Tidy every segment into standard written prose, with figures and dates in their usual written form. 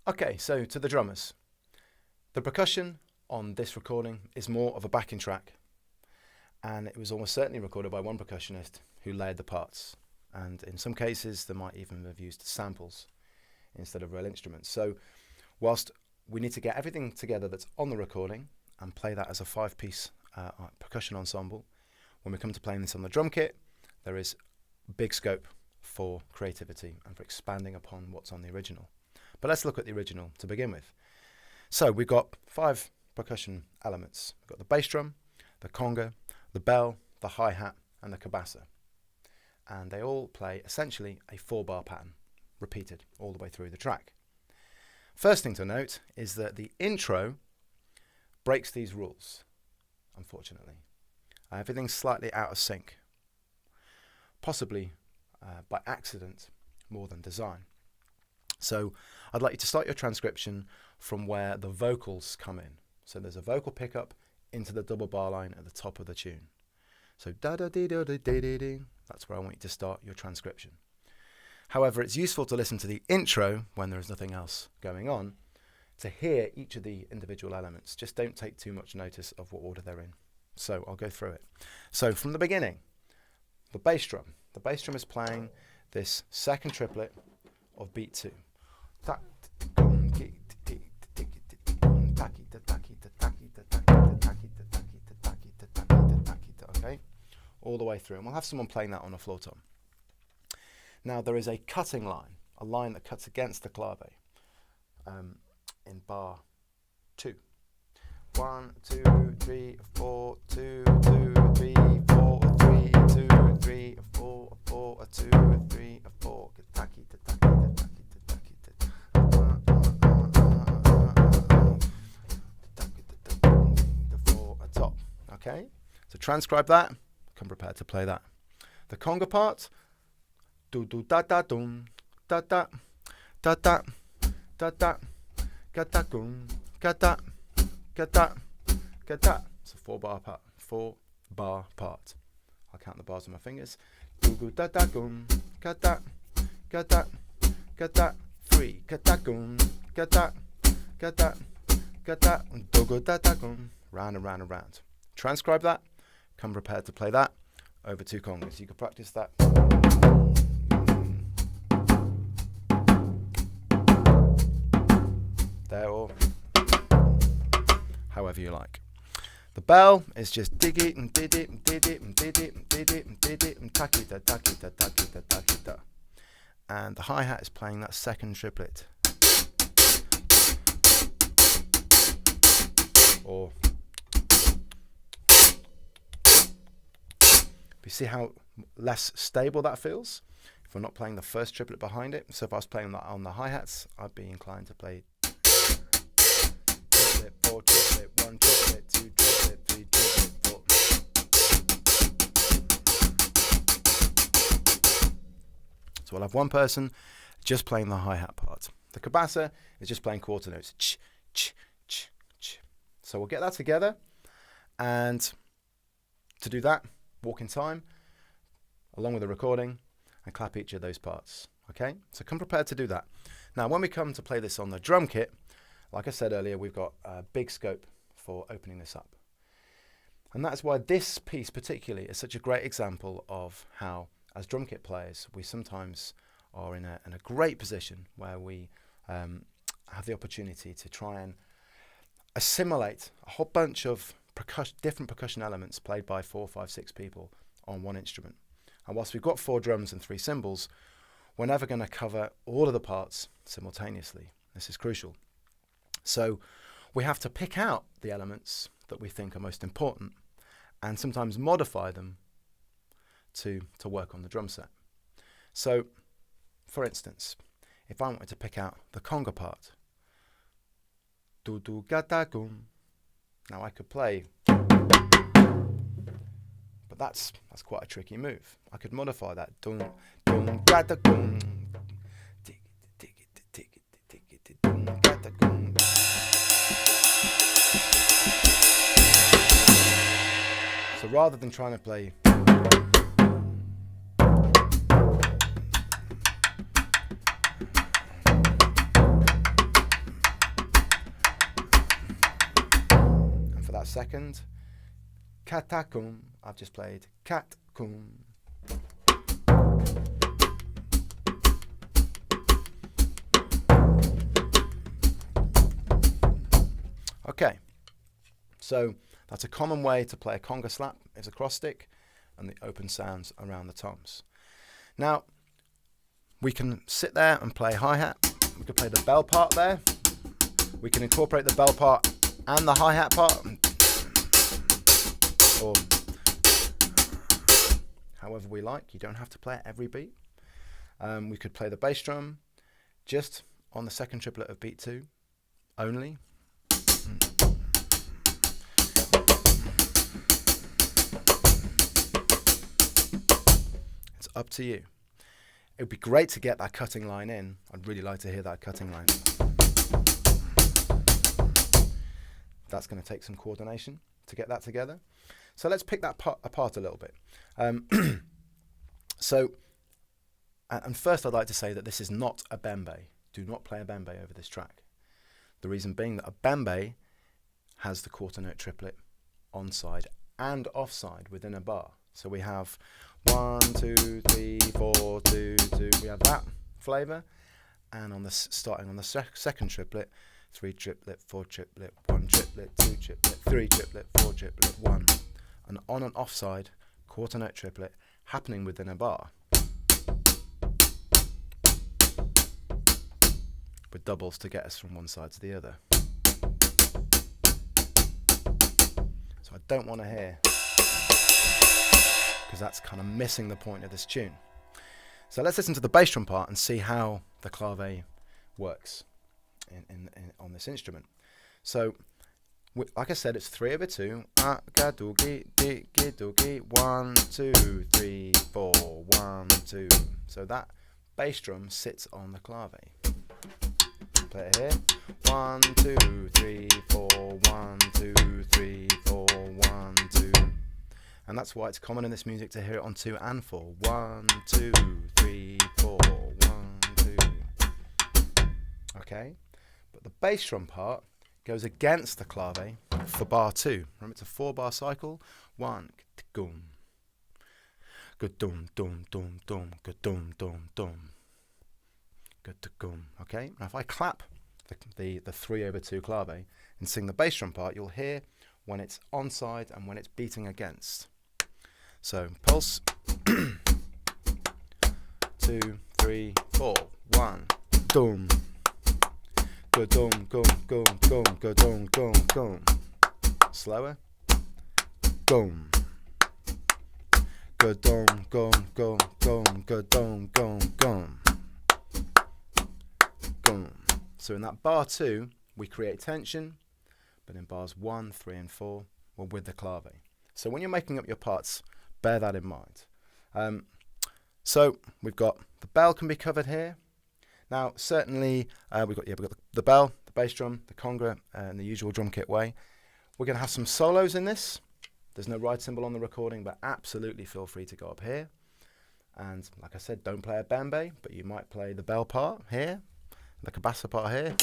Okay, so to the drummers. The percussion on this recording is more of a backing track, and it was almost certainly recorded by one percussionist who layered the parts, and in some cases they might even have used samples instead of real instruments. So whilst we need to get everything together that's on the recording and play that as a 5-piece percussion ensemble, when we come to playing this on the drum kit, there is big scope for creativity and for expanding upon what's on the original. But let's look at the original to begin with. So we've got 5 percussion elements. We've got the bass drum, the conga, the bell, the hi-hat, and the cabasa. And they all play essentially a 4-bar pattern, repeated all the way through the track. First thing to note is that the intro breaks these rules, unfortunately. Everything's slightly out of sync, possibly by accident more than design. So I'd like you to start your transcription from where the vocals come in. So there's a vocal pickup into the double bar line at the top of the tune. So da da dee da dee dee dee dee. That's where I want you to start your transcription. However, it's useful to listen to the intro when there is nothing else going on to hear each of the individual elements. Just don't take too much notice of what order they're in. So I'll go through it. So from the beginning, the bass drum. The bass drum is playing this second triplet of beat 2. Okay, all the way through, and we'll have someone playing that on a floor tom. Now there is a cutting line, a line that cuts against the clave in bar 2. 1, 2, 3, 4, 2, 2, 3, 4, 3, 2, 3, 4, 4, 2, 3, 4. Okay, so transcribe that, come prepared to play that. The conga part, do do da da dum, da da, da da, da da, ga da gum, ga da, ga da, ga da. It's a 4-bar part, 4-bar part. I'll count the bars on my fingers. Do do da da gum, ga da, ga da, ga da, 3, ga da gum, ga da, ga da, ga da, do go da da gum, round and round and round. Transcribe that, come prepared to play that over 2 congas. You can practice that. There, or however you like. The bell is just dig it and did it and did it and did it and did it and did it and taki da taki da taki da taki da. And the hi-hat is playing that second triplet. Or you see how less stable that feels if we're not playing the first triplet behind it. So if I was playing that on the hi-hats, I'd be inclined to play triplet, 4 triplet, 1 triplet, 2 triplet, 3 triplet, 4. So we'll have one person just playing the hi-hat part. The cabasa is just playing quarter notes. Ch, ch, ch, ch. So we'll get that together, and to do that, walk in time along with the recording and clap each of those parts. Okay, so come prepared to do that. Now when we come to play this on the drum kit, like I said earlier, we've got a big scope for opening this up, and that's why this piece particularly is such a great example of how, as drum kit players, we sometimes are in a great position where we have the opportunity to try and assimilate a whole bunch of different percussion elements played by 4, 5, 6 people on one instrument. And whilst we've got 4 drums and 3 cymbals, we're never going to cover all of the parts simultaneously. This is crucial. So we have to pick out the elements that we think are most important and sometimes modify them to work on the drum set. So, for instance, if I wanted to pick out the conga part, do do ga da gum. Now I could play, but that's quite a tricky move. I could modify that. Dun dun ga da gum. So rather than trying to play that second. Catacomb, I've just played catcomb. Okay, so that's a common way to play a conga slap, is a cross stick and the open sounds around the toms. Now, we can sit there and play hi-hat. We can play the bell part there. We can incorporate the bell part and the hi-hat part, or however we like. You don't have to play it every beat. We could play the bass drum just on the second triplet of beat 2 only. It's up to you. It would be great to get that cutting line in. I'd really like to hear that cutting line. That's going to take some coordination to get that together. So let's pick that part apart a little bit. And first I'd like to say that this is not a bembe. Do not play a bembe over this track. The reason being that a bembe has the quarter note triplet onside and offside within a bar. So we have 1, 2, 3, 4, 2, 2. We have that flavor, and on the starting on the second triplet, 3 triplet, 4 triplet, 1 triplet, 2 triplet, 3 triplet, 4 triplet, 1. An on and offside quarter note triplet happening within a bar, with doubles to get us from one side to the other. So I don't want to hear, because that's kind of missing the point of this tune. So let's listen to the bass drum part and see how the clave works on this instrument. So, like I said, it's 3/2. 1, 2, 3, 4, 1, 2. So that bass drum sits on the clave. Play it here. 1, 2, 3, 4, 1, 2, 3, 4, 1, 2. And that's why it's common in this music to hear it on 2 and 4. 1, 2, 3, 4, 1, 2. Okay? But the bass drum part goes against the clave for bar 2. Remember, it's a 4-bar cycle. 1, ga-dum, ga-dum, dum, dum, dum, ga-dum, dum, dum, ga-dum. Okay? Now if I clap the 3/2 clave and sing the bass drum part, you'll hear when it's onside and when it's beating against. So pulse. 2, 3, 4. 1, dum. Ga-dum, gum, gum, gum, ga-dum, gum, gum. Slower. Gum. Ga-dum, gum, gum, gum, ga-dum, gum, gum. Gum. So in that bar 2, we create tension, but in bars 1, 3, and 4, we're with the clave. So when you're making up your parts, bear that in mind. So we've got the bell can be covered here. Now, certainly, we've got the bell, the bass drum, the conga, in the usual drum kit way. We're going to have some solos in this. There's no ride cymbal on the recording, but absolutely feel free to go up here. And like I said, don't play a bembe, but you might play the bell part here, the cabasa part here.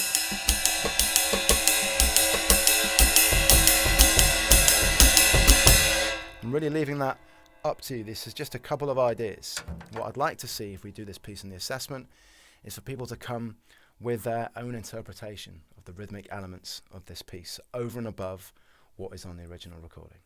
I'm really leaving that up to you. This is just a couple of ideas. What I'd like to see if we do this piece in the assessment is for people to come with their own interpretation of the rhythmic elements of this piece over and above what is on the original recording.